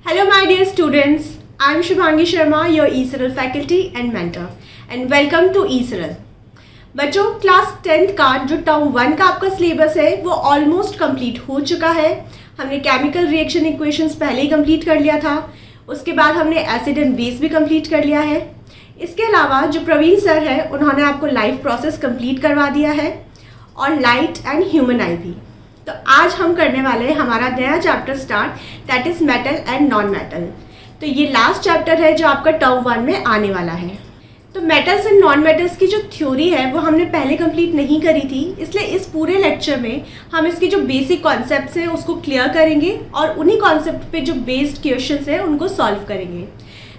Hello my dear students, I am Shubhangi Sharma, your ECRL faculty and mentor and welcome to ECRL। बच्चों class 10th का जो term 1 का आपका syllabus है वो ऑलमोस्ट कंप्लीट हो चुका है। हमने केमिकल रिएक्शन इक्वेशंस पहले ही कंप्लीट कर लिया था, उसके बाद हमने एसिड एंड बेस भी कंप्लीट कर लिया है। इसके अलावा जो प्रवीण सर है उन्होंने आपको लाइफ प्रोसेस कंप्लीट करवा दिया है और लाइट एंड ह्यूमन आई भी। तो आज हम करने वाले हैं हमारा नया chapter start, that is metal and non metal. तो ये लास्ट चैप्टर है जो आपका टर्म 1 में आने वाला है। तो मेटल्स एंड नॉन मेटल्स की जो थ्योरी है वो हमने पहले कंप्लीट नहीं करी थी, इसलिए इस पूरे लेक्चर में हम इसके जो बेसिक कॉन्सेप्ट्स हैं उसको क्लियर करेंगे और उन्हीं कॉन्सेप्ट पे जो बेस्ड क्वेश्चंस हैं उनको सॉल्व करेंगे।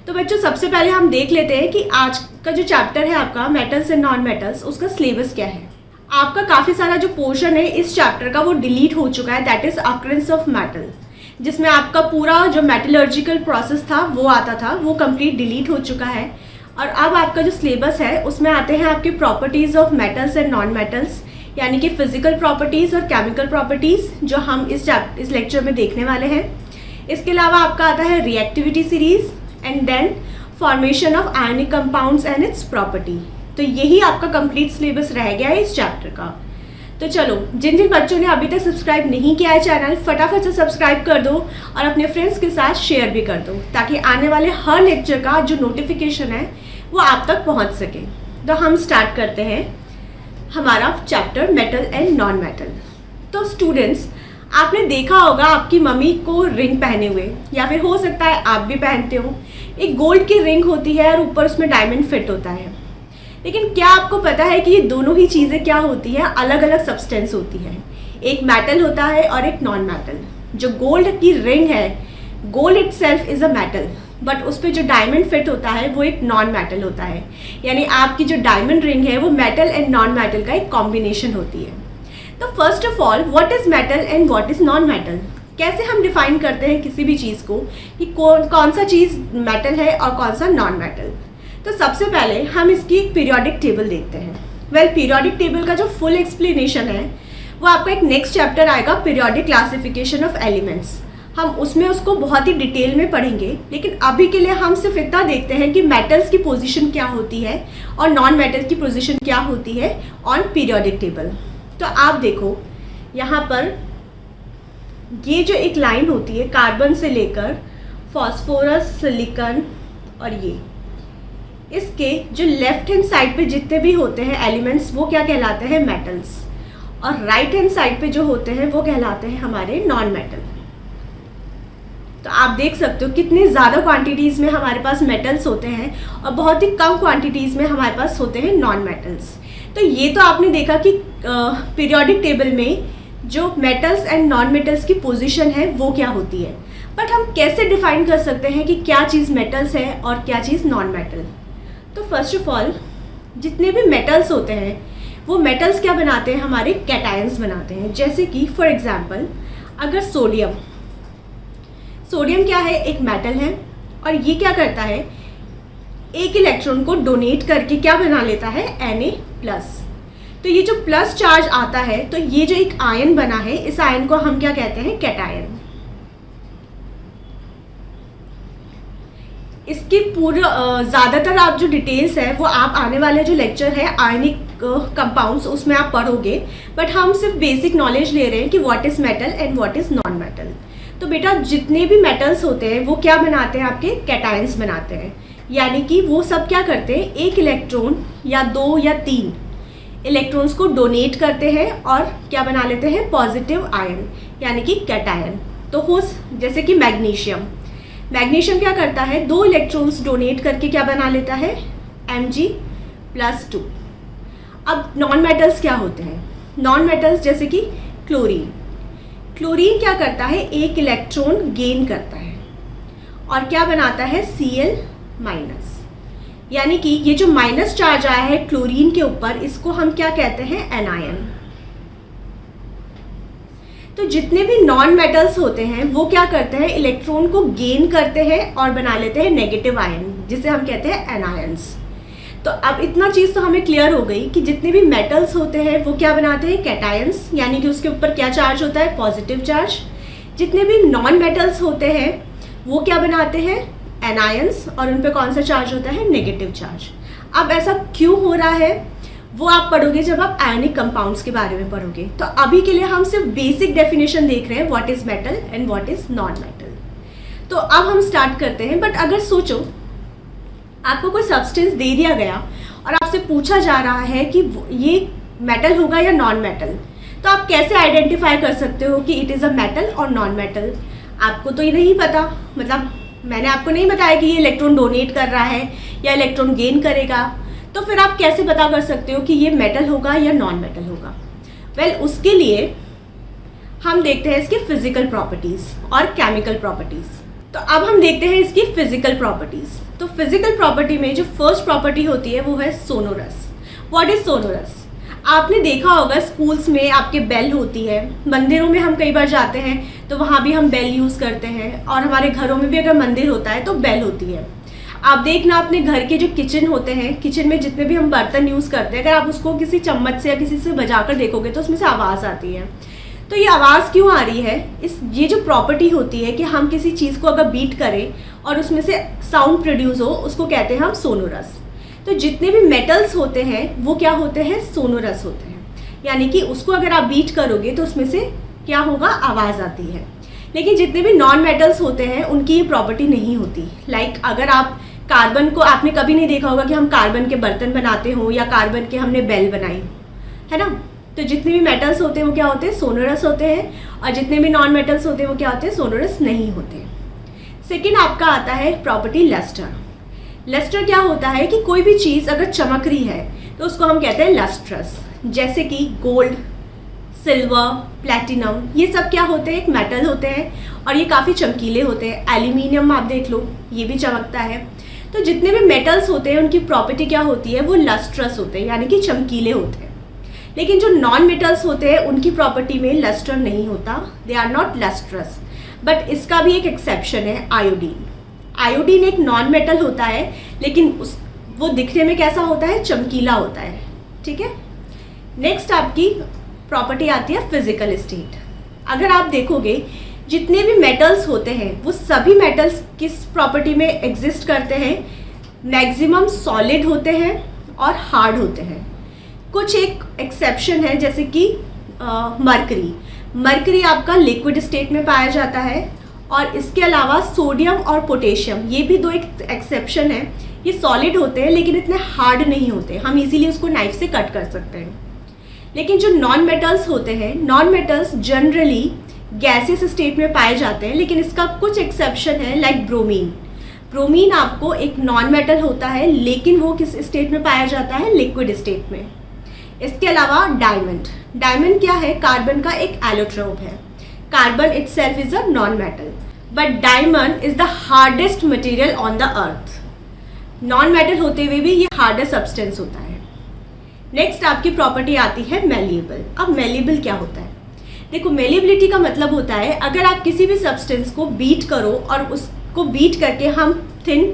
तो बच्चों सबसे पहले हम देख लेते हैं कि आज का जो चैप्टर है आपका मेटल्स एंड नॉन मेटल्स, उसका सिलेबस क्या है। आपका काफ़ी सारा जो पोर्शन है इस चैप्टर का वो डिलीट हो चुका है, that is occurrence of metal, जिसमें आपका पूरा जो मेटलर्जिकल प्रोसेस था वो आता था, वो कंप्लीट डिलीट हो चुका है। और अब आपका जो सिलेबस है उसमें आते हैं आपके properties of metals and non metals, यानी कि फिजिकल प्रॉपर्टीज़ और केमिकल प्रॉपर्टीज़, जो हम इस लेक्चर में देखने वाले हैं। इसके अलावा आपका आता है reactivity series and then formation of ionic compounds and its property. तो यही आपका कंप्लीट सिलेबस रह गया है इस चैप्टर का। तो चलो, जिन जिन बच्चों ने अभी तक सब्सक्राइब नहीं किया है चैनल, फटाफट से सब्सक्राइब कर दो और अपने फ्रेंड्स के साथ शेयर भी कर दो, ताकि आने वाले हर लेक्चर का जो नोटिफिकेशन है वो आप तक पहुंच सके। तो हम स्टार्ट करते हैं हमारा chapter metal and non metal. तो स्टूडेंट्स, आपने देखा होगा आपकी मम्मी को रिंग पहने हुए, या फिर हो सकता है आप भी पहनते हो। एक गोल्ड की रिंग होती है और ऊपर उसमें डायमंड फिट होता है। लेकिन क्या आपको पता है कि ये दोनों ही चीज़ें क्या होती हैं? अलग अलग सब्सटेंस होती है। एक मेटल होता है और एक नॉन मेटल। जो गोल्ड की रिंग है, gold itself is a metal, but उस पर जो डायमंड फिट होता है वो एक नॉन मेटल होता है। यानी आपकी जो डायमंड रिंग है वो मेटल एंड नॉन मेटल का एक कॉम्बिनेशन होती है। तो first of all, what is metal and what is non metal? कैसे हम डिफाइन करते हैं किसी भी चीज़ को कि कौन सा चीज़ मेटल है और कौन सा नॉन मेटल? तो सबसे पहले हम इसकी एक पीरियोडिक टेबल देखते हैं। पीरियोडिक टेबल का जो फुल एक्सप्लेनेशन है वो आपका एक नेक्स्ट चैप्टर आएगा, पीरियोडिक क्लासिफिकेशन ऑफ एलिमेंट्स। हम उसमें उसको बहुत ही डिटेल में पढ़ेंगे, लेकिन अभी के लिए हम सिर्फ इतना देखते हैं कि मेटल्स की पोजीशन क्या होती है और नॉन मेटल की पोजीशन क्या होती है ऑन पीरियोडिक टेबल। तो आप देखो यहाँ पर ये जो एक लाइन होती है कार्बन से लेकर फॉस्फोरस, सिलिकॉन और ये, इसके जो लेफ्ट हैंड साइड पे जितने भी होते हैं एलिमेंट्स वो क्या कहलाते हैं? मेटल्स। और राइट हैंड साइड पे जो होते हैं वो कहलाते हैं हमारे नॉन मेटल। तो आप देख सकते हो कितनी ज़्यादा क्वांटिटीज़ में हमारे पास मेटल्स होते हैं और बहुत ही कम क्वांटिटीज़ में हमारे पास होते हैं नॉन मेटल्स। तो ये तो आपने देखा कि पीरियोडिक टेबल में जो मेटल्स एंड नॉन मेटल्स की पोजीशन है वो क्या होती है। बट हम कैसे डिफाइन कर सकते हैं कि क्या चीज़ मेटल्स है और क्या चीज़ नॉन मेटल? तो फर्स्ट ऑफ ऑल, जितने भी मेटल्स होते हैं वो मेटल्स क्या बनाते हैं? हमारे कैटायंस बनाते हैं। जैसे कि फॉर एग्जांपल, अगर सोडियम क्या है? एक मेटल है और ये क्या करता है? एक इलेक्ट्रॉन को डोनेट करके क्या बना लेता है? Na+। तो ये जो प्लस चार्ज आता है, तो ये जो एक आयन बना है, इस आयन को हम क्या कहते हैं? कैटायन। इसकी पूरा ज़्यादातर आप जो डिटेल्स है वो आप आने वाले जो लेक्चर है आयनिक कंपाउंड्स उसमें आप पढ़ोगे, बट हम सिर्फ बेसिक नॉलेज ले रहे हैं कि what is metal and what is non metal. तो बेटा, जितने भी मेटल्स होते हैं वो क्या बनाते हैं? आपके कैटायंस बनाते हैं। यानी कि वो सब क्या करते हैं? एक इलेक्ट्रॉन या 2 या 3 इलेक्ट्रॉन्स को डोनेट करते हैं और क्या बना लेते हैं? पॉजिटिव आयन, यानी कि कैटायन। तो हो जैसे कि मैग्नीशियम क्या करता है? 2 इलेक्ट्रॉन्स डोनेट करके क्या बना लेता है? Mg+2। अब नॉन मेटल्स क्या होते हैं? नॉन मेटल्स जैसे कि क्लोरीन क्या करता है? 1 इलेक्ट्रॉन गेन करता है और क्या बनाता है? Cl-। यानी कि ये जो माइनस चार्ज आया है क्लोरीन के ऊपर, इसको हम क्या कहते हैं? एनायन। तो जितने भी नॉन मेटल्स होते हैं वो क्या करते हैं? इलेक्ट्रॉन को गेन करते हैं और बना लेते हैं नेगेटिव आयन, जिसे हम कहते हैं एनायंस। तो अब इतना चीज़ तो हमें क्लियर हो गई कि जितने भी मेटल्स होते हैं वो क्या बनाते हैं? कैटायंस, यानी कि उसके ऊपर क्या चार्ज होता है? Positive charge. जितने भी नॉन मेटल्स होते हैं वो क्या बनाते हैं, एनायंस, और उन पे कौन सा चार्ज होता है, नेगेटिव चार्ज। अब ऐसा क्यों हो रहा है वो आप पढ़ोगे जब आप आयनिक कंपाउंड्स के बारे में पढ़ोगे। तो अभी के लिए हम सिर्फ बेसिक डेफिनेशन देख रहे हैं, what is metal and what is non metal. तो अब हम स्टार्ट करते हैं। बट अगर सोचो आपको कोई सब्सटेंस दे दिया गया और आपसे पूछा जा रहा है कि ये मेटल होगा या नॉन मेटल, तो आप कैसे आइडेंटिफाई कर सकते हो कि इट इज़ अ मेटल और नॉन मेटल? आपको तो ये नहीं पता, मतलब मैंने आपको नहीं बताया कि ये इलेक्ट्रॉन डोनेट कर रहा है या इलेक्ट्रॉन गेन करेगा, तो फिर आप कैसे पता कर सकते हो कि ये मेटल होगा या नॉन मेटल होगा? वेल, उसके लिए हम देखते हैं इसकी फिजिकल प्रॉपर्टीज और केमिकल प्रॉपर्टीज। तो अब हम देखते हैं इसकी फिजिकल प्रॉपर्टीज। तो फिजिकल प्रॉपर्टी में जो फर्स्ट प्रॉपर्टी होती है वो है सोनोरस। What is sonorous? आपने देखा होगा स्कूल्स में आपके बेल होती है, मंदिरों में हम कई बार जाते हैं तो वहाँ भी हम बेल यूज़ करते हैं, और हमारे घरों में भी अगर मंदिर होता है तो बेल होती है। आप देखना अपने घर के जो किचन होते हैं, किचन में जितने भी हम बर्तन यूज़ करते हैं, अगर आप उसको किसी चम्मच से या किसी से बजाकर देखोगे तो उसमें से आवाज़ आती है। तो ये आवाज़ क्यों आ रही है? ये जो प्रॉपर्टी होती है कि हम किसी चीज़ को अगर बीट करें और उसमें से साउंड प्रोड्यूस हो, उसको कहते हैं हम सोनोरस। तो जितने भी मेटल्स होते हैं वो क्या होते हैं, सोनोरस होते हैं। यानी कि उसको अगर आप बीट करोगे तो उसमें से क्या होगा, आवाज़ आती है। लेकिन जितने भी नॉन मेटल्स होते हैं उनकी ये प्रॉपर्टी नहीं होती। लाइक अगर आप कार्बन को, आपने कभी नहीं देखा होगा कि हम कार्बन के बर्तन बनाते हो या कार्बन के हमने बेल बनाई हो, है ना? तो जितने भी मेटल्स होते हैं वो क्या होते हैं, सोनोरस होते हैं, और जितने भी नॉन मेटल्स होते हैं वो क्या होते हैं, सोनोरस नहीं होते। सेकेंड आपका आता है प्रॉपर्टी लस्टर। लस्टर क्या होता है कि कोई भी चीज़ अगर चमक रही है तो उसको हम कहते हैं लस्ट्रस। जैसे कि गोल्ड, सिल्वर, प्लैटिनम, ये सब क्या होते हैं, एक मेटल होते हैं और ये काफ़ी चमकीले होते हैं। एल्यूमिनियम आप देख लो, ये भी चमकता है। तो जितने भी मेटल्स होते हैं उनकी प्रॉपर्टी क्या होती है, वो लस्ट्रस होते हैं, यानी कि चमकीले होते हैं। लेकिन जो नॉन मेटल्स होते हैं उनकी प्रॉपर्टी में लस्टर नहीं होता, they are not lustrous. But इसका भी एक एक्सेप्शन है, आयोडीन। आयोडीन एक नॉन मेटल होता है, लेकिन वो दिखने में कैसा होता है, चमकीला होता है। ठीक है। नेक्स्ट आपकी प्रॉपर्टी आती है फिजिकल स्टेट। अगर आप देखोगे जितने भी मेटल्स होते हैं वो सभी मेटल्स किस प्रॉपर्टी में एग्जिस्ट करते हैं, मैक्सिमम सॉलिड होते हैं और हार्ड होते हैं। कुछ एक एक्सेप्शन है, जैसे कि मरकरी। मरकरी आपका लिक्विड स्टेट में पाया जाता है, और इसके अलावा सोडियम और पोटेशियम, ये भी दो एक एक्सेप्शन है। ये सॉलिड होते हैं लेकिन इतने हार्ड नहीं होते, हम इजीली उसको नाइफ से कट कर सकते हैं। लेकिन जो नॉन मेटल्स होते हैं, non metals generally gaseous state में पाए जाते हैं, लेकिन इसका कुछ एक्सेप्शन है, लाइक ब्रोमीन। ब्रोमीन आपको एक नॉन मेटल होता है, लेकिन वो किस स्टेट में पाया जाता है, लिक्विड स्टेट में। इसके अलावा डायमंड। डायमंड क्या है, कार्बन का एक एलोट्रोप है। Carbon itself is a non metal, but diamond is the hardest material on the earth. Non metal होते हुए भी ये हार्डेस्ट सब्सटेंस होता है। नेक्स्ट आपकी प्रॉपर्टी आती है मेलिएबल। अब मेलिएबल क्या होता है? देखो, मेलिएबिलिटी का मतलब होता है अगर आप किसी भी सब्सटेंस को बीट करो और उसको बीट करके हम थिन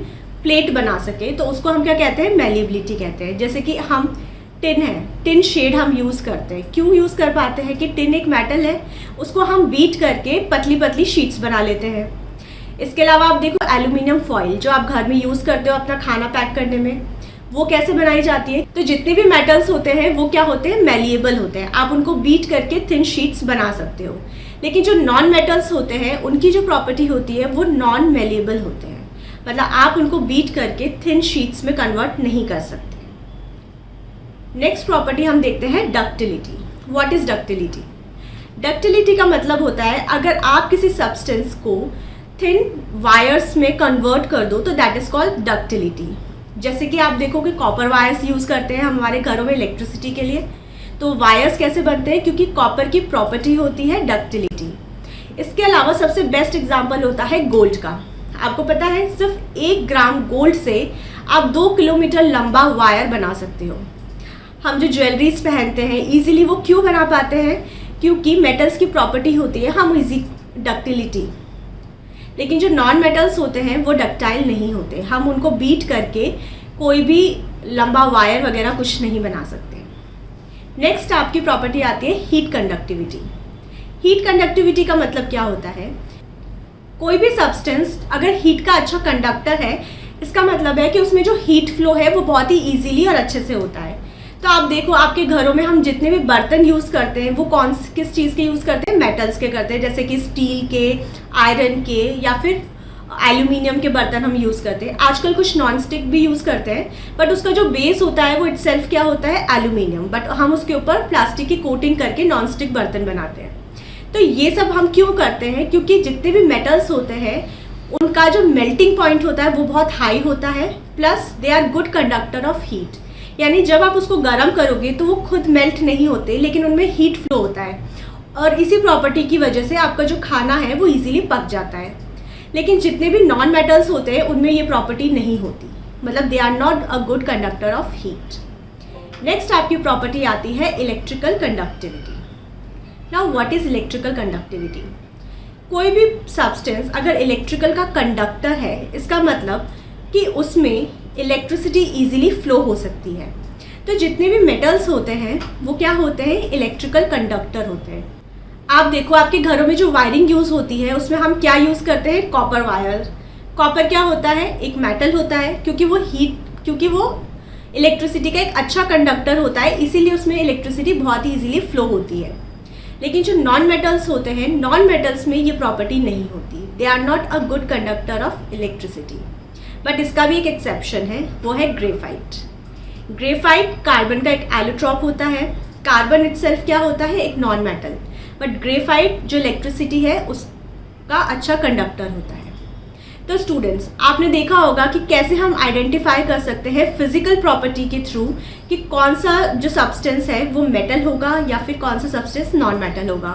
प्लेट बना सके, तो उसको हम क्या कहते हैं, मेलिएबिलिटी कहते हैं। जैसे कि हम टिन है, टिन शेड हम यूज़ करते हैं। क्यों यूज़ कर पाते हैं कि टिन एक मेटल है, उसको हम बीट करके पतली पतली शीट्स बना लेते हैं। इसके अलावा आप देखो एल्यूमिनियम फॉइल, जो आप घर में यूज़ करते हो अपना खाना पैक करने में, वो कैसे बनाई जाती है? तो जितने भी मेटल्स होते हैं वो क्या होते हैं, मेलिएबल होते हैं। आप उनको बीट करके थिन शीट्स बना सकते हो। लेकिन जो नॉन मेटल्स होते हैं उनकी जो प्रॉपर्टी होती है वो नॉन मेलिएबल होते हैं, मतलब आप उनको बीट करके थिन शीट्स में कन्वर्ट नहीं कर सकते। नेक्स्ट प्रॉपर्टी हम देखते हैं ductility. What is ductility? Ductility का मतलब होता है अगर आप किसी सब्सटेंस को थिन वायर्स में कन्वर्ट कर दो तो दैट इज कॉल्ड डक्टिलिटी। जैसे कि आप देखोगे कॉपर वायर्स यूज़ करते हैं हमारे घरों में इलेक्ट्रिसिटी के लिए। तो वायर्स कैसे बनते हैं? क्योंकि कॉपर की प्रॉपर्टी होती है डक्टिलिटी। इसके अलावा सबसे बेस्ट एग्जांपल होता है गोल्ड का। आपको पता है सिर्फ 1 ग्राम गोल्ड से आप 2 किलोमीटर लंबा वायर बना सकते हो। हम जो ज्वेलरीज पहनते हैं इजीली वो क्यों बना पाते हैं? क्योंकि मेटल्स की प्रॉपर्टी होती है हम इजी डक्टिलिटी। लेकिन जो नॉन मेटल्स होते हैं वो डक्टाइल नहीं होते, हम उनको बीट करके कोई भी लंबा वायर वगैरह कुछ नहीं बना सकते। नेक्स्ट आपकी प्रॉपर्टी आती है हीट कंडक्टिविटी। हीट कंडक्टिविटी का मतलब क्या होता है? कोई भी सब्सटेंस अगर हीट का अच्छा कंडक्टर है, इसका मतलब है कि उसमें जो हीट फ्लो है वो बहुत ही इजीली और अच्छे से होता है। तो आप देखो आपके घरों में हम जितने भी बर्तन यूज़ करते हैं वो किस चीज़ के यूज़ करते हैं, मेटल्स के करते हैं, जैसे कि स्टील के, आयरन के या फिर एल्यूमिनियम के बर्तन हम यूज़ करते हैं। आजकल कुछ नॉन स्टिक भी यूज़ करते हैं, बट उसका जो बेस होता है वो इटसेल्फ क्या होता है, एल्यूमिनियम, बट हम उसके ऊपर प्लास्टिक की कोटिंग करके नॉन स्टिक बर्तन बनाते हैं। तो ये सब हम क्यों करते हैं, क्योंकि जितने भी मेटल्स होते हैं उनका जो मेल्टिंग पॉइंट होता है वो बहुत हाई होता है, plus they are good conductor of heat. यानी जब आप उसको गर्म करोगे तो वो खुद मेल्ट नहीं होते, लेकिन उनमें हीट फ्लो होता है, और इसी प्रॉपर्टी की वजह से आपका जो खाना है वो इजीली पक जाता है। लेकिन जितने भी नॉन मेटल्स होते हैं उनमें ये प्रॉपर्टी नहीं होती, मतलब they are not a good conductor of heat. Next आपकी प्रॉपर्टी आती है electrical conductivity. Now what is electrical conductivity? कोई भी सब्सटेंस अगर इलेक्ट्रिकल का कंडक्टर है, इसका मतलब कि उसमें इलेक्ट्रिसिटी इजीली फ्लो हो सकती है। तो जितने भी मेटल्स होते हैं वो क्या होते हैं, इलेक्ट्रिकल कंडक्टर होते हैं। आप देखो आपके घरों में जो वायरिंग यूज़ होती है उसमें हम क्या यूज़ करते हैं, कॉपर वायर। कॉपर क्या होता है, एक मेटल होता है, क्योंकि वो इलेक्ट्रिसिटी का एक अच्छा कंडक्टर होता है, इसीलिए उसमें इलेक्ट्रिसिटी बहुत ही ईजिली फ्लो होती है। लेकिन जो नॉन मेटल्स होते हैं, नॉन मेटल्स में ये प्रॉपर्टी नहीं होती, they are not a good conductor of electricity. But इसका भी एक एक्सेप्शन है, वो है ग्रेफाइट। ग्रेफाइट कार्बन का एक एलोट्रॉप होता है। कार्बन इटसेल्फ क्या होता है, एक नॉन मेटल, बट ग्रेफाइट जो इलेक्ट्रिसिटी है उसका अच्छा कंडक्टर होता है। तो स्टूडेंट्स, आपने देखा होगा कि कैसे हम आइडेंटिफाई कर सकते हैं फिजिकल प्रॉपर्टी के थ्रू कि कौन सा जो सब्सटेंस है वो मेटल होगा या फिर कौन सा सब्सटेंस नॉन मेटल होगा।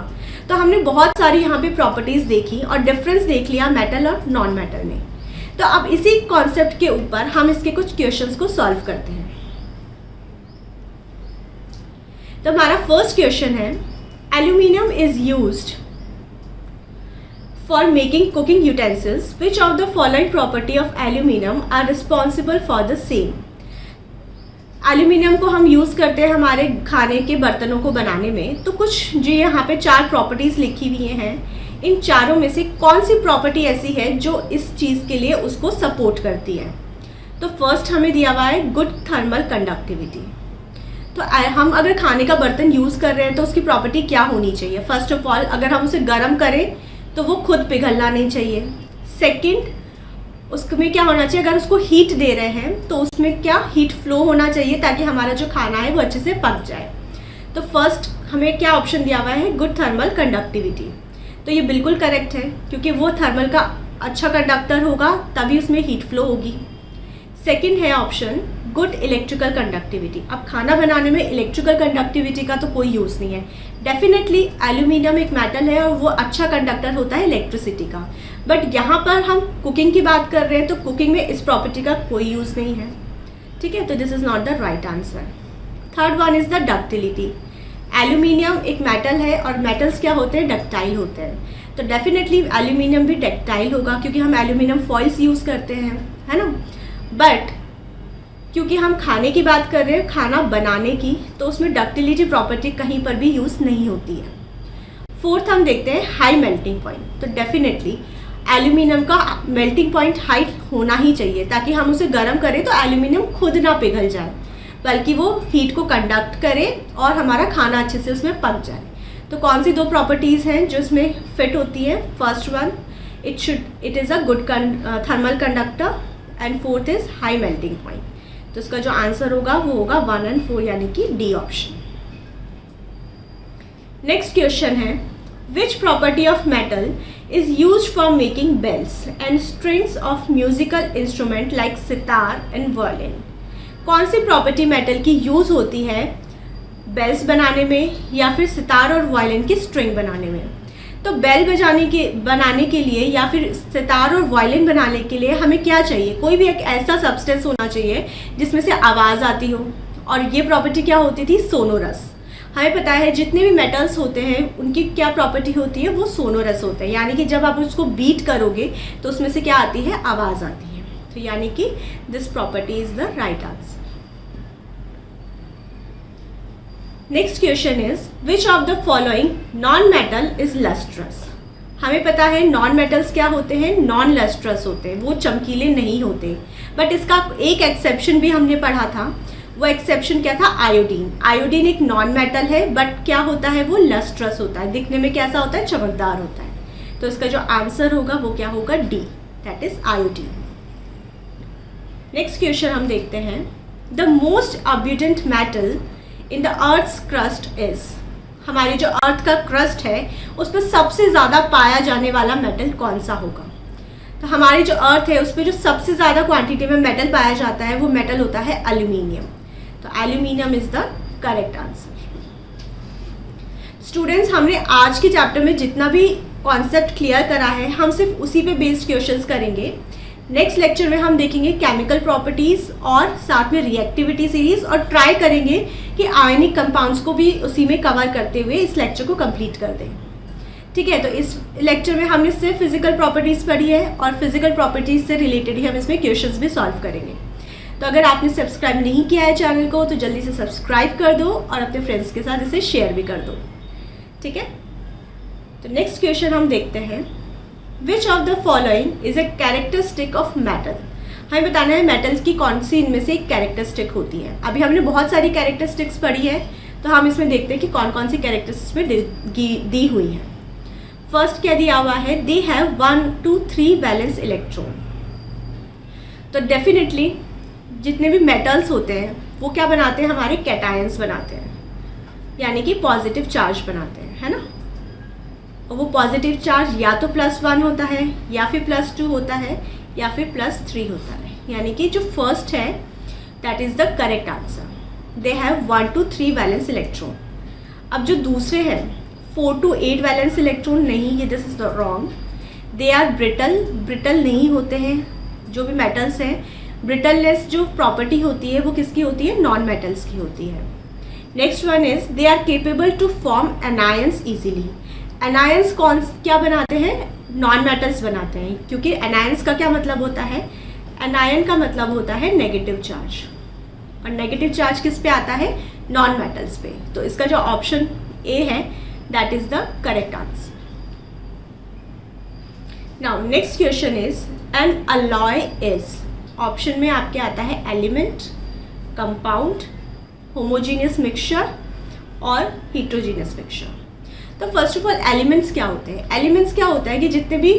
तो हमने बहुत सारी यहाँ पे प्रॉपर्टीज देखी और डिफरेंस देख लिया मेटल और नॉन मेटल में। तो अब इसी कॉन्सेप्ट के ऊपर हम इसके कुछ क्वेश्चंस को सॉल्व करते हैं। तो हमारा फर्स्ट क्वेश्चन है, aluminium is used for making cooking utensils. Which of the following property of aluminum are responsible for the same? Aluminium को हम यूज़ करते हैं हमारे खाने के बर्तनों को बनाने में। तो कुछ जो यहाँ पे 4 प्रॉपर्टीज़ लिखी हुई हैं, इन चारों में से कौन सी प्रॉपर्टी ऐसी है जो इस चीज़ के लिए उसको सपोर्ट करती है? तो फर्स्ट हमें दिया हुआ है गुड थर्मल कंडक्टिविटी। तो हम अगर खाने का बर्तन यूज़ कर रहे हैं तो उसकी प्रॉपर्टी क्या होनी चाहिए? फर्स्ट ऑफ ऑल, अगर हम उसे गर्म करें तो वो खुद पिघलना नहीं चाहिए। सेकंड, उसमें क्या होना चाहिए, अगर उसको हीट दे रहे हैं तो उसमें क्या हीट फ्लो होना चाहिए ताकि हमारा जो खाना है वो अच्छे से पक जाए। तो फर्स्ट हमें क्या ऑप्शन दिया हुआ है, गुड थर्मल कंडक्टिविटी। तो ये बिल्कुल करेक्ट है, क्योंकि वो थर्मल का अच्छा कंडक्टर होगा तभी उसमें हीट फ्लो होगी। सेकंड है ऑप्शन गुड इलेक्ट्रिकल कंडक्टिविटी। अब खाना बनाने में इलेक्ट्रिकल कंडक्टिविटी का तो कोई यूज़ नहीं है। डेफिनेटली एल्यूमिनियम एक मेटल है और वो अच्छा कंडक्टर होता है इलेक्ट्रिसिटी का, बट यहाँ पर हम कुकिंग की बात कर रहे हैं तो कुकिंग में इस प्रॉपर्टी का कोई यूज़ नहीं है। ठीक है, तो this is not the right answer. Third one is the ductility. Aluminium एक मेटल है और मेटल्स क्या होते हैं, डक्टाइल होते हैं। तो डेफिनेटली एल्यूमिनियम भी डक्टाइल होगा क्योंकि हम एल्यूमिनियम फॉइल्स यूज़ करते हैं, है ना। बट क्योंकि हम खाने की बात कर रहे हैं, खाना बनाने की, तो उसमें डक्टिलिटी प्रॉपर्टी कहीं पर भी यूज़ नहीं होती है। फोर्थ हम देखते हैं हाई मेल्टिंग पॉइंट। तो डेफिनेटली एल्यूमिनियम का मेल्टिंग पॉइंट हाई होना ही चाहिए ताकि हम उसे गर्म करें तो एल्यूमिनियम खुद ना पिघल जाए, बल्कि वो हीट को कंडक्ट करे और हमारा खाना अच्छे से उसमें पक जाए। तो कौन सी 2 प्रॉपर्टीज़ हैं जो इसमें फिट होती है? First one, it is a good thermal conductor, and fourth is high melting point. तो इसका जो आंसर होगा वो होगा 1 और 4, यानी कि डी ऑप्शन। नेक्स्ट क्वेश्चन है, which property of metal is used for making bells and strings of musical instrument like sitar and violin? कौन सी प्रॉपर्टी मेटल की यूज़ होती है बेल्स बनाने में या फिर सितार और वायलिन की स्ट्रिंग बनाने में? तो बेल बनाने के लिए या फिर सितार और वायलिन बनाने के लिए हमें क्या चाहिए? कोई भी एक ऐसा सब्सटेंस होना चाहिए जिसमें से आवाज़ आती हो, और ये प्रॉपर्टी क्या होती थी? सोनोरस। हमें पता है जितने भी मेटल्स होते हैं उनकी क्या प्रॉपर्टी होती है? वो सोनोरस होते हैं, यानी कि जब आप उसको बीट करोगे तो उसमें से क्या आती है? आवाज़ आती है। तो यानी कि this property is the right answer. Next question is, which of the following non metal is lustrous? हमें पता है नॉन मेटल्स क्या होते हैं, नॉन लस्ट्रस होते हैं, वो चमकीले नहीं होते। बट इसका एक एक्सेप्शन भी हमने पढ़ा था, वो एक्सेप्शन क्या था, आयोडीन। आयोडीन एक नॉन मेटल है बट क्या होता है, वो लस्ट्रस होता है, दिखने में कैसा होता है, चमकदार होता है। तो इसका जो आंसर होगा वो क्या होगा, D, that is iodine. Next question हम देखते हैं, the most abundant metal in the earth's crust is. हमारी जो अर्थ का क्रस्ट है उस पर सबसे ज़्यादा पाया जाने वाला मेटल कौन सा होगा। तो हमारी जो अर्थ है उस पर जो सबसे ज़्यादा क्वांटिटी में मेटल पाया जाता है वो मेटल होता है एल्यूमिनियम। तो aluminium is the correct answer. Students, हमने आज के चैप्टर में जितना भी कॉन्सेप्ट क्लियर करा है हम सिर्फ उसी पे बेस्ड क्वेश्चंस करेंगे। नेक्स्ट लेक्चर में हम देखेंगे केमिकल प्रॉपर्टीज़ और साथ में रिएक्टिविटी सीरीज, और ट्राई करेंगे कि आयनिक कंपाउंड्स को भी उसी में कवर करते हुए इस लेक्चर को कंप्लीट कर दें। ठीक है, तो इस लेक्चर में हमने सिर्फ फिजिकल प्रॉपर्टीज़ पढ़ी है और फिजिकल प्रॉपर्टीज़ से रिलेटेड ही हम इसमें क्वेश्चंस भी सॉल्व करेंगे। तो अगर आपने सब्सक्राइब नहीं किया है चैनल को तो जल्दी से सब्सक्राइब कर दो और अपने फ्रेंड्स के साथ इसे शेयर भी कर दो। ठीक है, तो नेक्स्ट क्वेश्चन हम देखते हैं, which of the following is a characteristic of metal. हमें बताना है मेटल्स की कौन सी इनमें से एक कैरेक्टरिस्टिक होती है। अभी हमने बहुत सारी कैरेक्टरिस्टिक्स पढ़ी है तो हम इसमें देखते हैं कि कौन कौन सी कैरेक्टरिस्टिक्स में दी हुई है। फर्स्ट क्या दिया हुआ है, they have 1 to 3 valence electron. तो डेफिनेटली जितने भी मेटल्स होते हैं वो क्या बनाते हैं, हमारे कैटायंस बनाते हैं, यानी कि पॉजिटिव चार्ज बनाते हैं, है ना। और वो पॉजिटिव चार्ज या तो +1 होता है या फिर +2 होता है या फिर +3 होता है, यानी कि जो फर्स्ट है that is the correct answer. They have 1 to 3 valence electron. अब जो दूसरे हैं 4 to 8 वैलेंस इलेक्ट्रॉन, नहीं, ये this is wrong. They are brittle नहीं होते हैं। जो भी मेटल्स हैं, ब्रिटलनेस जो प्रॉपर्टी होती है वो किसकी होती है, नॉन मेटल्स की होती है। Next one is they are capable to form anions easily. Anions क्या बनाते हैं, नॉन मेटल्स बनाते हैं, क्योंकि एनायंस का क्या मतलब होता है, एनायन का मतलब होता है नेगेटिव चार्ज, और नेगेटिव चार्ज किस पे आता है, नॉन मेटल्स पे। तो इसका जो ऑप्शन ए है that is the correct answer. Now next question is an alloy is. Option में आपके आता है एलिमेंट, कंपाउंड, होमोजीनियस मिक्सचर और हेट्रोजीनियस मिक्सचर। तो फर्स्ट ऑफ ऑल एलिमेंट्स क्या होते हैं, एलिमेंट्स क्या होता है कि जितने भी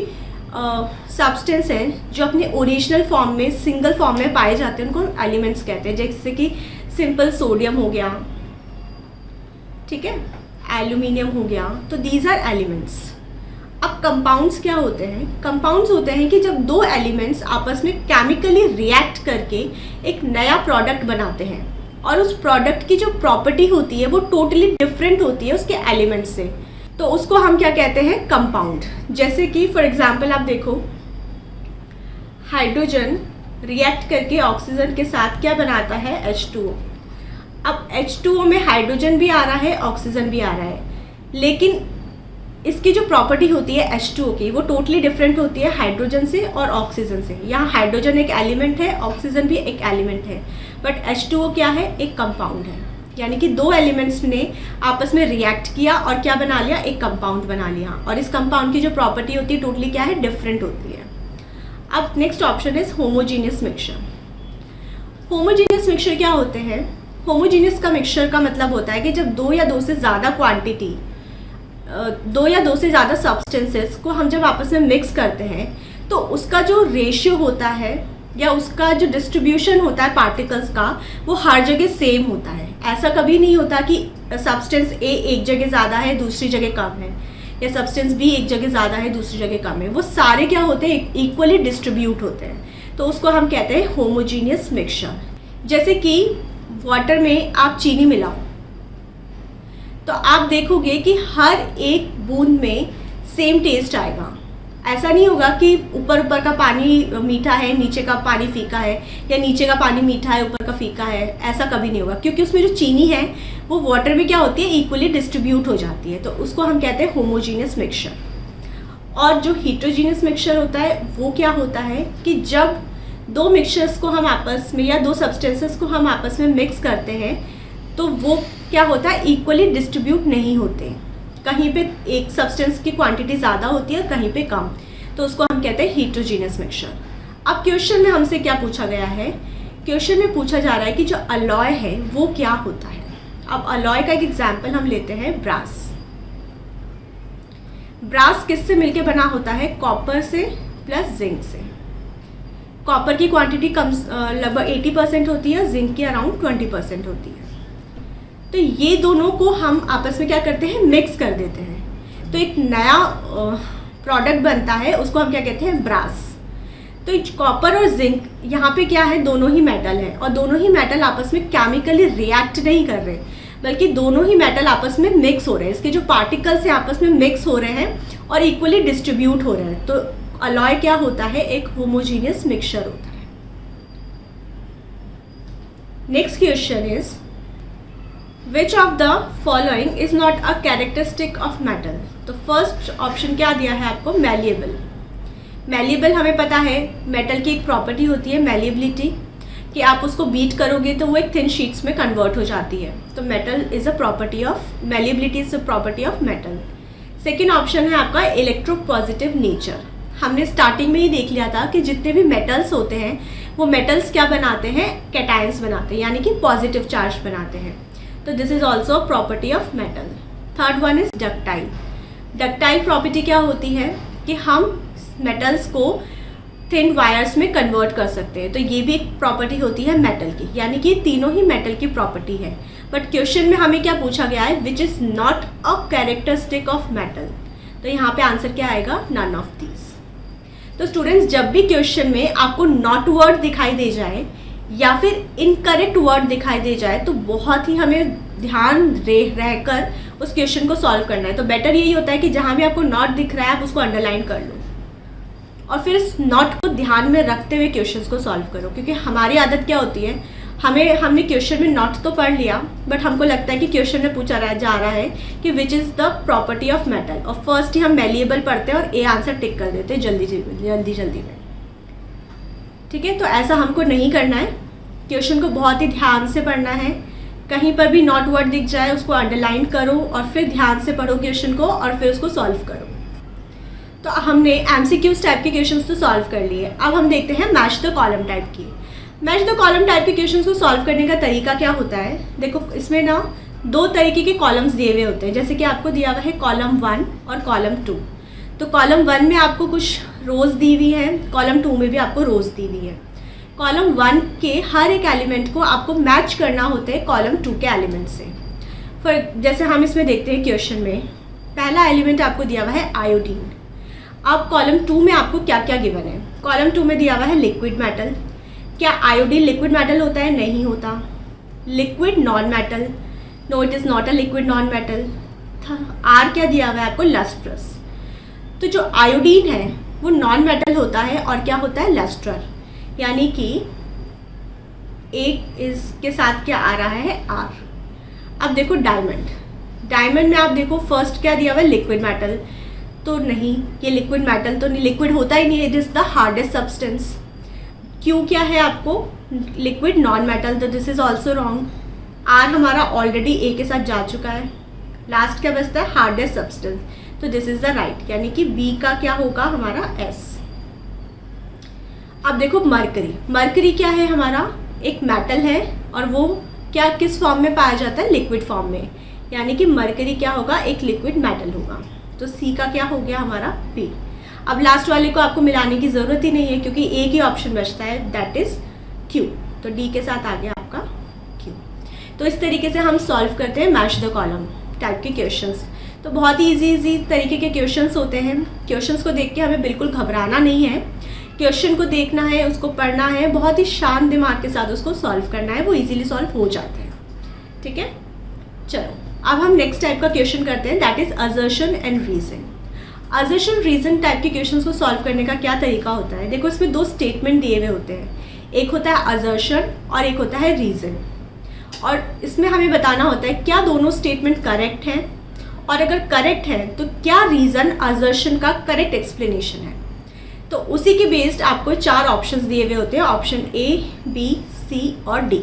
सब्सटेंस हैं जो अपने ओरिजिनल फॉर्म में, सिंगल फॉर्म में पाए जाते हैं उनको हम एलिमेंट्स कहते हैं। जैसे कि सिंपल सोडियम हो गया, ठीक है, एल्यूमिनियम हो गया, तो दीज आर एलिमेंट्स। अब कंपाउंड्स क्या होते हैं, कंपाउंड्स होते हैं कि जब दो एलिमेंट्स आपस में केमिकली रिएक्ट करके एक नया प्रोडक्ट बनाते हैं और उस प्रोडक्ट की जो प्रॉपर्टी होती है वो टोटली डिफरेंट होती है उसके एलिमेंट से, तो उसको हम क्या कहते हैं, कंपाउंड। जैसे कि फॉर एग्जांपल आप देखो, हाइड्रोजन रिएक्ट करके ऑक्सीजन के साथ क्या बनाता है, H2O। अब H2O में हाइड्रोजन भी आ रहा है, ऑक्सीजन भी आ रहा है, लेकिन इसकी जो प्रॉपर्टी होती है H2O की वो टोटली डिफरेंट होती है हाइड्रोजन से और ऑक्सीजन से। यहाँ हाइड्रोजन एक एलिमेंट है, ऑक्सीजन भी एक एलिमेंट है, बट H2O क्या है, एक कंपाउंड है। यानी कि दो एलिमेंट्स ने आपस में रिएक्ट किया और क्या बना लिया, एक कंपाउंड बना लिया, और इस कंपाउंड की जो प्रॉपर्टी होती है टोटली क्या है, डिफरेंट होती है। अब next option is homogeneous mixture. Homogeneous mixture क्या होते हैं, होमोजीनियस का मिक्सचर का मतलब होता है कि जब दो या दो से ज़्यादा सब्सटेंसेस को हम जब आपस में मिक्स करते हैं तो उसका जो रेशियो होता है या उसका जो डिस्ट्रीब्यूशन होता है पार्टिकल्स का वो हर जगह सेम होता है। ऐसा कभी नहीं होता कि सब्सटेंस ए एक जगह ज़्यादा है दूसरी जगह कम है, या सब्सटेंस बी एक जगह ज़्यादा है दूसरी जगह कम है। वो सारे क्या होते हैं, इक्वली डिस्ट्रीब्यूट होते हैं, तो उसको हम कहते हैं होमोजीनियस मिक्सचर। जैसे कि वाटर में आप चीनी मिलाओ तो आप देखोगे कि हर एक बूंद में सेम टेस्ट आएगा। ऐसा नहीं होगा कि ऊपर का पानी मीठा है, नीचे का पानी फीका है, या नीचे का पानी मीठा है, ऊपर का फीका है, ऐसा कभी नहीं होगा, क्योंकि उसमें जो चीनी है वो वाटर में क्या होती है, इक्वली डिस्ट्रीब्यूट हो जाती है, तो उसको हम कहते हैं होमोजीनियस मिक्सचर। और जो हेट्रोजीनियस मिक्सचर होता है वो क्या होता है कि जब दो मिक्सचर्स को हम आपस में या दो सब्सटेंसेस को हम आपस में मिक्स करते हैं तो वो क्या होता है, इक्वली डिस्ट्रीब्यूट नहीं होते। कहीं पे एक सब्सटेंस की क्वांटिटी ज़्यादा होती है, कहीं पे कम, तो उसको हम कहते हैं हीट्रोजीनियस मिक्सचर। अब क्वेश्चन में हमसे क्या पूछा गया है, क्वेश्चन में पूछा जा रहा है कि जो अलॉय है वो क्या होता है। अब अलॉय का एक एग्जाम्पल हम लेते हैं ब्रास। ब्रास किससे मिलके बना होता है, कॉपर से प्लस जिंक से। कॉपर की क्वांटिटी कम लगभग 80% होती है, जिंक की अराउंड 20% होती है। तो ये दोनों को हम आपस में क्या करते हैं, मिक्स कर देते हैं, तो एक नया प्रोडक्ट बनता है, उसको हम क्या कहते हैं, ब्रास। तो कॉपर और जिंक यहाँ पे क्या है, दोनों ही मेटल है, और दोनों ही मेटल आपस में केमिकली रिएक्ट नहीं कर रहे, बल्कि दोनों ही मेटल आपस में मिक्स हो रहे हैं। इसके जो पार्टिकल्स हैं आपस में मिक्स हो रहे हैं और इक्वली डिस्ट्रीब्यूट हो रहे हैं। तो अलॉय क्या होता है, एक होमोजीनियस मिक्सचर होता है। Next question is which of the following is not a characteristic of metal. तो फर्स्ट ऑप्शन क्या दिया है आपको, मैलिएबल। मैलिएबल हमें पता है मेटल की एक प्रॉपर्टी होती है मैलिएबिलिटी, कि आप उसको बीट करोगे तो वो एक थिन शीट्स में कन्वर्ट हो जाती है। तो metal is a property of malleability, is a property of metal. Second option है आपका इलेक्ट्रोपॉजिटिव नेचर। हमने स्टार्टिंग में ही देख लिया था कि जितने भी मेटल्स होते हैं वो मेटल्स क्या बनाते हैं, कैटायंस बनाते हैं, यानी कि पॉजिटिव चार्ज बनाते हैं। तो this is also property of metal. Third one is ductile. Ductile property क्या होती है कि हम मेटल्स को थिन वायर्स में कन्वर्ट कर सकते हैं, तो ये भी एक प्रॉपर्टी होती है मेटल की, यानी कि तीनों ही मेटल की प्रॉपर्टी है। बट क्वेश्चन में हमें क्या पूछा गया है, which is not a characteristic of metal. तो यहाँ पे आंसर क्या आएगा, नन ऑफ दीज। तो स्टूडेंट्स, जब भी क्वेश्चन में आपको नॉट वर्ड दिखाई दे जाए या फिर इनकरेक्ट वर्ड दिखाई दे जाए, तो बहुत ही हमें ध्यान रहकर उस क्वेश्चन को सॉल्व करना है। तो बेटर यही होता है कि जहाँ भी आपको नॉट दिख रहा है आप उसको अंडरलाइन कर लो और फिर इस नॉट को ध्यान में रखते हुए क्वेश्चंस को सॉल्व करो। क्योंकि हमारी आदत क्या होती है, हमने क्वेश्चन में नॉट तो पढ़ लिया, बट हमको लगता है कि क्वेश्चन में पूछा जा रहा है कि which is the property of metal, और फर्स्ट ही हम मैलिएबल पढ़ते हैं और ए आंसर टिक कर देते हैं जल्दी में। ठीक है, तो ऐसा हमको नहीं करना है। क्वेश्चन को बहुत ही ध्यान से पढ़ना है। कहीं पर भी नॉट वर्ड दिख जाए उसको अंडरलाइन करो और फिर ध्यान से पढ़ो क्वेश्चन को और फिर उसको सॉल्व करो। तो हमने एमसीक्यूज टाइप के क्वेश्चंस तो सॉल्व कर लिए। अब हम देखते हैं मैच द कॉलम टाइप की। मैच द कॉलम टाइप के क्वेश्चंस को सॉल्व करने का तरीका क्या होता है, देखो इसमें ना दो तरीके के कॉलम्स दिए हुए होते हैं। जैसे कि आपको दिया हुआ है कॉलम 1 और कॉलम 2। तो कॉलम 1 में आपको कुछ रोज़ दी हुई है, कॉलम 2 में भी आपको रोज़ दी हुई है। कॉलम 1 के हर एक एलिमेंट को आपको मैच करना होता है कॉलम 2 के एलिमेंट से। फॉर जैसे हम इसमें देखते हैं क्वेश्चन में पहला एलिमेंट आपको दिया हुआ है आयोडीन। अब कॉलम 2 में आपको क्या क्या गिवन है, कॉलम 2 में दिया हुआ है लिक्विड मेटल। क्या आयोडीन लिक्विड मेटल होता है, नहीं होता। Liquid non metal, no it is not a liquid non metal. Or क्या दिया हुआ है आपको, लस्ट्रस। तो जो आयोडीन है वो नॉन मेटल होता है और क्या होता है, लस्ट्रर, यानी कि एक इसके साथ क्या आ रहा है, आर। अब देखो डायमंड में आप देखो फर्स्ट क्या दिया हुआ है, लिक्विड मेटल। तो नहीं, ये लिक्विड मेटल तो नहीं, लिक्विड होता ही नहीं, it is the hardest substance. क्यों क्या है आपको, लिक्विड नॉन मेटल, तो this is also wrong. Or हमारा ऑलरेडी ए के साथ जा चुका है। लास्ट क्या बचता है, हार्डेस्ट सब्सटेंस, तो दिस इज द राइट, यानी कि बी का क्या होगा हमारा, एस। अब देखो मरकरी क्या है हमारा, एक मेटल है और वो क्या किस फॉर्म में पाया जाता है, लिक्विड फॉर्म में, यानी कि मरकरी क्या होगा, एक लिक्विड मेटल होगा। तो सी का क्या हो गया हमारा, पी। अब लास्ट वाले को आपको मिलाने की ज़रूरत ही नहीं है क्योंकि एक ही ऑप्शन बचता है, दैट इज़ क्यू। तो डी के साथ आ गया आपका क्यू। तो इस तरीके से हम सॉल्व करते हैं मैच द कॉलम टाइप के क्वेश्चंस। तो बहुत ही इजी तरीके के क्वेश्चंस होते हैं। क्वेश्चंस को देख के हमें बिल्कुल घबराना नहीं है, क्वेश्चन को देखना है, उसको पढ़ना है, बहुत ही शांत दिमाग के साथ उसको सॉल्व करना है, वो ईजिली सॉल्व हो जाते हैं। ठीक है, चलो अब हम नेक्स्ट टाइप का क्वेश्चन करते हैं, that is assertion and reason. Assertion reason type के क्वेश्चंस को सॉल्व करने का क्या तरीका होता है, देखो इसमें दो स्टेटमेंट दिए हुए होते हैं, एक होता है असर्शन और एक होता है रीजन। और इसमें हमें बताना होता है क्या दोनों स्टेटमेंट करेक्ट हैं, और अगर करेक्ट है तो क्या रीजन असर्शन का करेक्ट एक्सप्लेनेशन है। तो उसी के बेस्ड आपको 4 ऑप्शंस दिए हुए होते हैं, ऑप्शन ए, बी, सी और डी।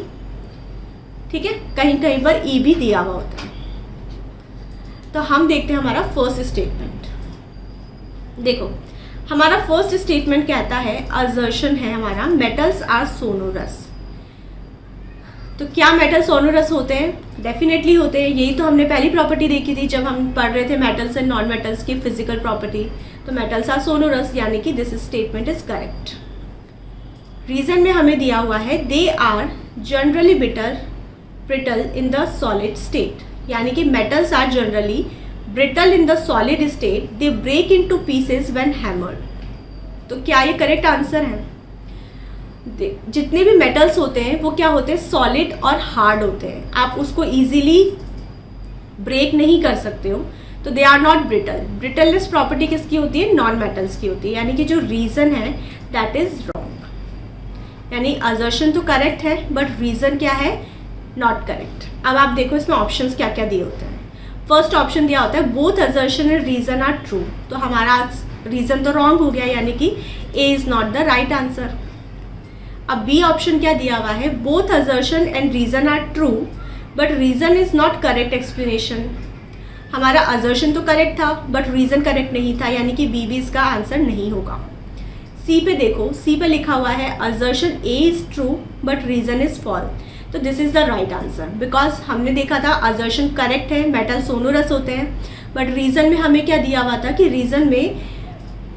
ठीक है, कहीं कहीं पर ई भी दिया हुआ होता है। तो हम देखते हैं हमारा फर्स्ट स्टेटमेंट। देखो हमारा फर्स्ट स्टेटमेंट कहता है, असर्शन है हमारा, मेटल्स आर सोनोरस। तो क्या मेटल सोनोरस होते हैं? डेफिनेटली होते हैं। यही तो हमने पहली प्रॉपर्टी देखी थी जब हम पढ़ रहे थे मेटल्स एंड नॉन मेटल्स की फिजिकल प्रॉपर्टी। तो मेटल्स आर सोनोरस, यानी कि this statement is correct. Reason में हमें दिया हुआ है, they are generally brittle in the solid state, यानी कि metals are generally brittle in the solid state, they break into pieces when hammered. तो क्या ये करेक्ट आंसर है? जितने भी मेटल्स होते हैं वो क्या होते हैं? सॉलिड और हार्ड होते हैं। आप उसको इजीली ब्रेक नहीं कर सकते हो, तो they are not brittle. Brittleness property किसकी होती है? नॉन मेटल्स की होती है। यानी कि जो रीजन है दैट इज रॉन्ग, यानी असर्शन तो करेक्ट है बट रीजन क्या है? Not correct. अब आप देखो इसमें ऑप्शंस क्या क्या दिए होते हैं। फर्स्ट ऑप्शन दिया होता है, both assertion and reason are true. तो हमारा रीजन तो रॉन्ग हो गया, यानी कि A is not the right answer. अब बी ऑप्शन क्या दिया हुआ है, both assertion and reason are true but reason is not correct explanation. हमारा असर्शन तो करेक्ट था बट रीजन करेक्ट नहीं था, यानी कि बी भी इसका आंसर नहीं होगा। सी पे देखो, सी पे लिखा हुआ है assertion A is true but reason is false. तो this is the right answer, because हमने देखा था असर्शन करेक्ट है, मेटल सोनोरस होते हैं, बट रीजन में हमें क्या दिया हुआ था कि रीजन में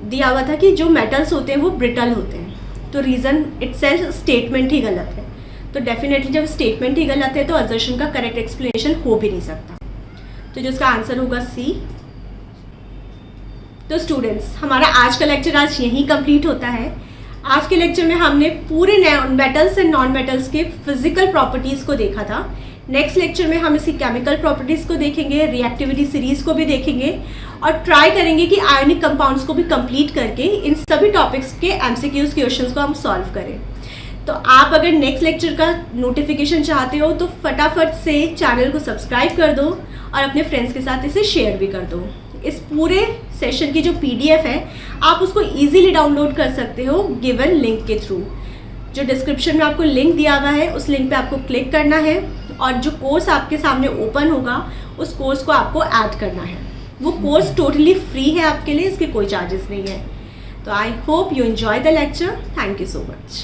दिया हुआ था कि जो मेटल्स होते हैं वो ब्रिटल होते हैं। तो रीजन इटसेल्फ स्टेटमेंट ही गलत है। तो डेफिनेटली जब स्टेटमेंट ही गलत है तो असर्शन का करेक्ट एक्सप्लेनेशन हो भी नहीं सकता। तो जिसका आंसर होगा सी। तो स्टूडेंट्स, हमारा आज का लेक्चर आज यहीं कंप्लीट होता है। आज के लेक्चर में हमने पूरे मेटल्स एंड नॉन मेटल्स के फिजिकल प्रॉपर्टीज़ को देखा था। नेक्स्ट लेक्चर में हम इसकी केमिकल प्रॉपर्टीज़ को देखेंगे, रिएक्टिविटी सीरीज़ को भी देखेंगे और ट्राई करेंगे कि आयनिक कंपाउंड्स को भी कंप्लीट करके इन सभी टॉपिक्स के एमसीक्यूज़ क्वेश्चंस को हम सॉल्व करें। तो आप अगर नेक्स्ट लेक्चर का नोटिफिकेशन चाहते हो तो फटाफट से चैनल को सब्सक्राइब कर दो और अपने फ्रेंड्स के साथ इसे शेयर भी कर दो। इस पूरे सेशन की जो पीडीएफ है आप उसको इजीली डाउनलोड कर सकते हो गिवन लिंक के थ्रू। जो डिस्क्रिप्शन में आपको लिंक दिया हुआ है उस लिंक पे आपको क्लिक करना है और जो कोर्स आपके सामने ओपन होगा उस कोर्स को आपको ऐड करना है। वो कोर्स टोटली फ्री है आपके लिए, इसके कोई चार्जेस नहीं है। तो I hope you enjoy the lecture. Thank you so much.